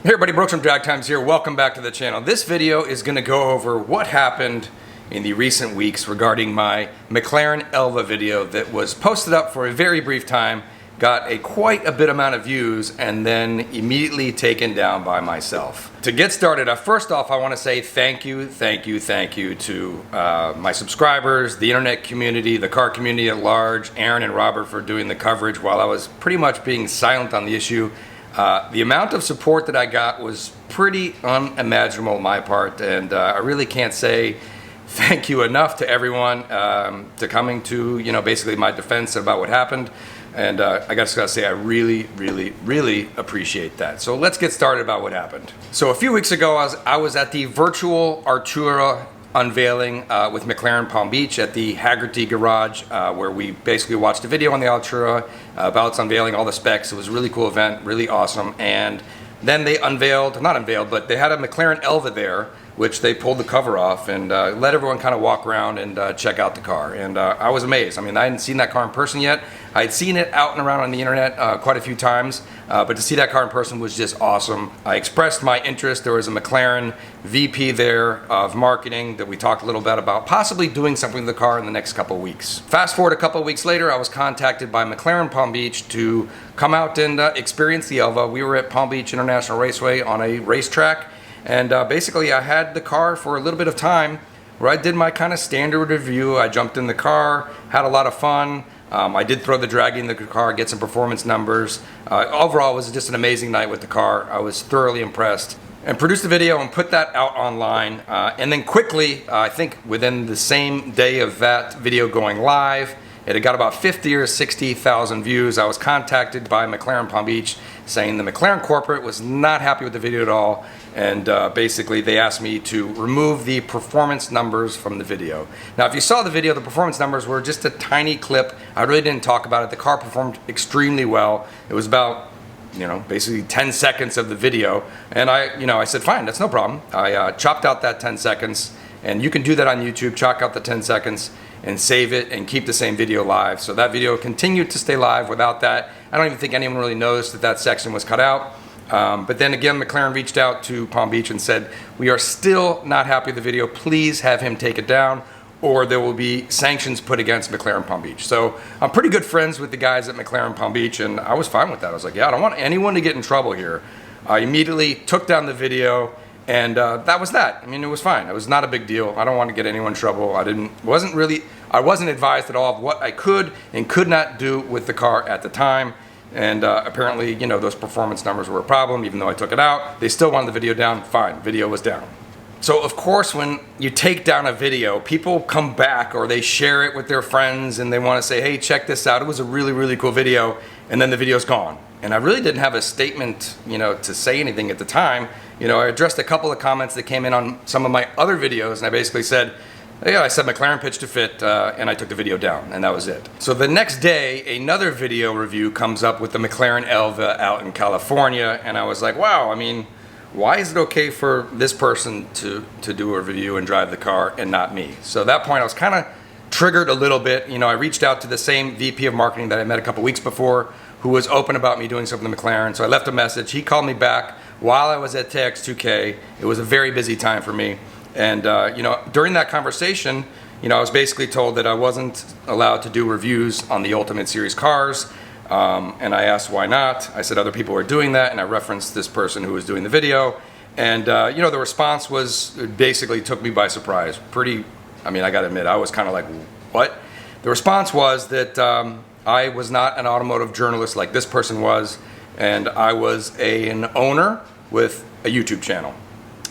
Hey everybody, Brooks from Drag Times here. Welcome back to the channel. This video is going to go over what happened in the recent weeks regarding my McLaren Elva video that was posted up for a very brief time, got quite a bit amount of views, and then immediately taken down by myself. To get started, first off, I want to say thank you to my subscribers, the internet community, the car community at large, Aaron and Robert for doing the coverage while I was pretty much being silent on the issue. The amount of support that I got was pretty unimaginable on my part, and I really can't say thank you enough to everyone to coming to, basically my defense about what happened. And I just gotta say I really appreciate that. So let's get started about what happened. So a few weeks ago I was at the virtual Artura unveiling with McLaren Palm Beach at the Haggerty garage, where we basically watched a video on the Artura about its unveiling, all the specs. It was a really cool event, really awesome. And then they but they had a McLaren Elva there, which they pulled the cover off and let everyone kind of walk around and check out the car. And I was amazed. I mean, I hadn't seen that car in person yet. I had seen it out and around on the internet quite a few times, but to see that car in person was just awesome. I expressed my interest. There was a McLaren VP there of marketing that we talked a little bit about possibly doing something with the car in the next couple of weeks. Fast forward a couple of weeks later, I was contacted by McLaren Palm Beach to come out and experience the Elva. We were at Palm Beach International Raceway on a racetrack. And basically I had the car for a little bit of time where I did my kind of standard review. I jumped in the car, had a lot of fun. I did throw the drag in the car, get some performance numbers. Overall, it was just an amazing night with the car. I was thoroughly impressed. And produced the video and put that out online. And then quickly, I think within the same day of that video going live, it had got about 50 or 60,000 views. I was contacted by McLaren Palm Beach saying the McLaren corporate was not happy with the video at all, and basically they asked me to remove the performance numbers from the video. Now if you saw the video, the performance numbers were just a tiny clip. I really didn't talk about it. The car performed extremely well. It was about basically 10 seconds of the video, and I said fine, that's no problem. I chopped out that 10 seconds, and you can do that on YouTube. Chalk out the 10 seconds and save it and keep the same video live. So that video continued to stay live without that. I don't even think anyone really noticed that that section was cut out. But then again, McLaren reached out to Palm Beach and said, we are still not happy with the video. Please have him take it down, or there will be sanctions put against McLaren Palm Beach. So I'm pretty good friends with the guys at McLaren Palm Beach, and I was fine with that. I was like, yeah, I don't want anyone to get in trouble here. I immediately took down the video, and that was that. I mean, it was fine. It was not a big deal. I don't want to get anyone in trouble. I wasn't advised at all of what I could and could not do with the car at the time. And apparently, those performance numbers were a problem. Even though I took it out, they still wanted the video down. Fine, video was down. So of course, when you take down a video, people come back or they share it with their friends and they want to say, hey, check this out. It was a really cool video. And then the video's gone. And I really didn't have a statement, to say anything at the time. I addressed a couple of comments that came in on some of my other videos, and I basically said, yeah, I said McLaren pitched to fit, and I took the video down, and that was it. So the next day, another video review comes up with the McLaren Elva out in California, and I was like, wow, I mean, why is it okay for this person to do a review and drive the car and not me? So at that point, I was kind of triggered a little bit. I reached out to the same VP of marketing that I met a couple weeks before, who was open about me doing something to McLaren. So I left a message. He called me back while I was at TX2K. It was a very busy time for me. And during that conversation, I was basically told that I wasn't allowed to do reviews on the Ultimate Series cars. And I asked why not. I said other people were doing that, and I referenced this person who was doing the video. And the response was basically took me by surprise. I gotta admit, I was kind of like, what? The response was that I was not an automotive journalist like this person was, and I was an owner with a YouTube channel.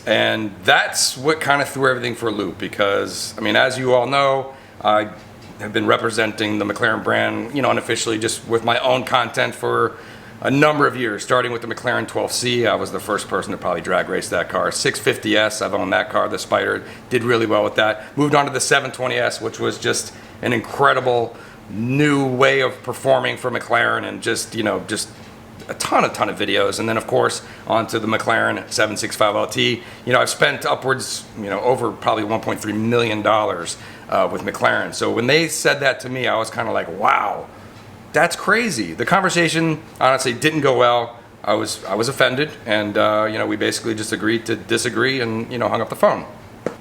And that's what kind of threw everything for a loop, because, as you all know, I have been representing the McLaren brand, unofficially, just with my own content for a number of years, starting with the McLaren 12C. I was the first person to probably drag race that car. 650S, I've owned that car, the Spider, did really well with that. Moved on to the 720S, which was just an incredible new way of performing for McLaren, and just a ton of videos. And then of course onto the McLaren 765LT. I've spent upwards over probably $1.3 million with McLaren. So when they said that to me, I was kind of like, wow, that's crazy. The conversation honestly didn't go well. I was offended, and we basically just agreed to disagree and hung up the phone.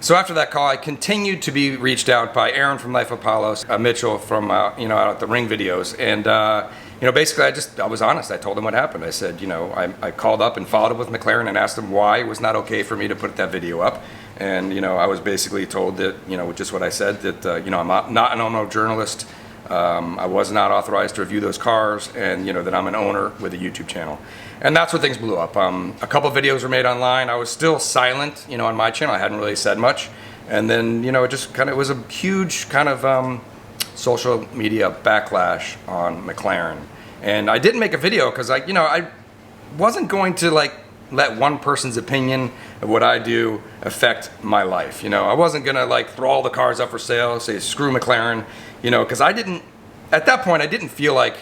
So after that call, I continued to be reached out by Aaron from Life Apollos, Mitchell from out at the Ring videos, and basically I was honest. I told him what happened. I said, I called up and followed up with McLaren and asked them why it was not okay for me to put that video up, and I was basically told that just what I said, that I'm not an owner journalist. I was not authorized to review those cars, and that I'm an owner with a YouTube channel. And that's where things blew up. A couple videos were made online. I was still silent, on my channel. I hadn't really said much. And then, it was a huge kind of social media backlash on McLaren. And I didn't make a video because I wasn't going to let one person's opinion of what I do affect my life. I wasn't gonna throw all the cars up for sale, say screw McLaren, because at that point I didn't feel like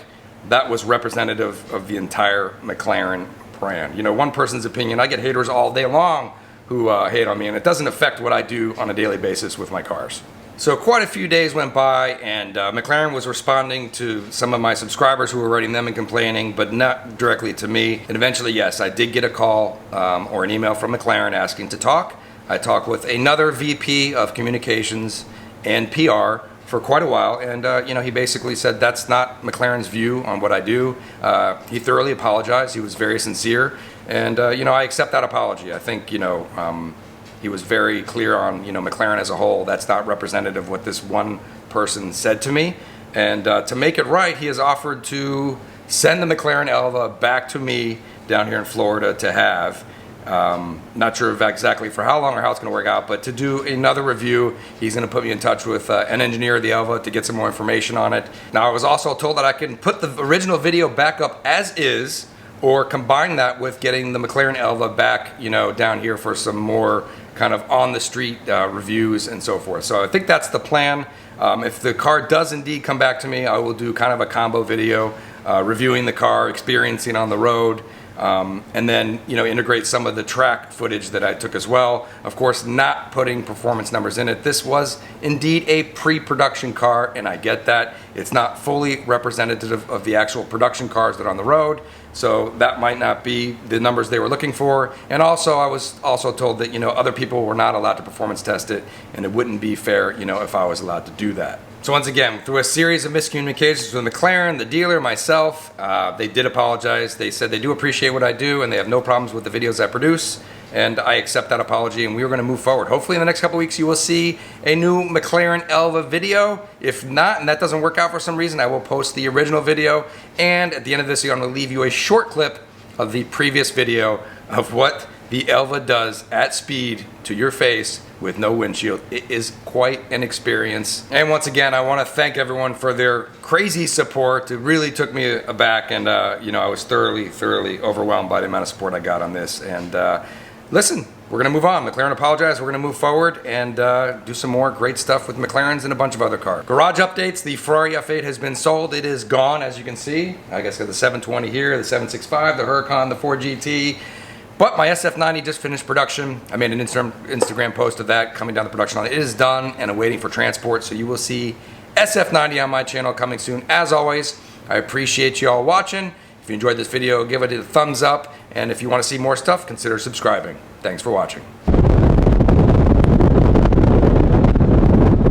that was representative of the entire McLaren brand. One person's opinion, I get haters all day long who hate on me, and it doesn't affect what I do on a daily basis with my cars. So quite a few days went by, and McLaren was responding to some of my subscribers who were writing them and complaining, but not directly to me. And eventually, yes, I did get a call or an email from McLaren asking to talk. I talked with another VP of communications and PR for quite a while, and he basically said that's not McLaren's view on what I do. He thoroughly apologized. He was very sincere, and I accept that apology. I think he was very clear on McLaren as a whole. That's not representative of what this one person said to me, and to make it right, he has offered to send the McLaren Elva back to me down here in Florida to have. Not sure exactly for how long or how it's going to work out, but to do another review. He's going to put me in touch with an engineer of the Elva to get some more information on it. Now, I was also told that I can put the original video back up as is, or combine that with getting the McLaren Elva back, down here for some more kind of on the street reviews and so forth. So I think that's the plan. If the car does indeed come back to me, I will do kind of a combo video reviewing the car, experiencing on the road, and then integrate some of the track footage that I took as well. Of course, not putting performance numbers in it. This was indeed a pre-production car, and I get that. It's not fully representative of the actual production cars that are on the road, so that might not be the numbers they were looking for. And also, I was also told that other people were not allowed to performance test it, and it wouldn't be fair if I was allowed to do that. So once again, through a series of miscommunications with McLaren, the dealer, myself, they did apologize. They said they do appreciate what I do and they have no problems with the videos I produce, and I accept that apology, and we are going to move forward. Hopefully in the next couple weeks you will see a new McLaren Elva video. If not, and that doesn't work out for some reason, I will post the original video, and at the end of this video I'm going to leave you a short clip of the previous video of what the Elva does at speed to your face with no windshield. It is quite an experience. And once again, I want to thank everyone for their crazy support. It really took me aback, and I was thoroughly overwhelmed by the amount of support I got on this. And listen, we're gonna move on. McLaren apologized. We're gonna move forward and do some more great stuff with McLarens and a bunch of other cars. Garage updates: the Ferrari F8 has been sold. It is gone, as you can see. I guess got the 720 here, the 765, the Huracan, the 4GT. But my SF90 just finished production. I made an Instagram post of that coming down the production line. It is done and awaiting for transport, so you will see SF90 on my channel coming soon. As always, I appreciate you all watching. If you enjoyed this video, give it a thumbs up, and if you want to see more stuff, consider subscribing. Thanks for watching.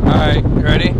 All right, you ready?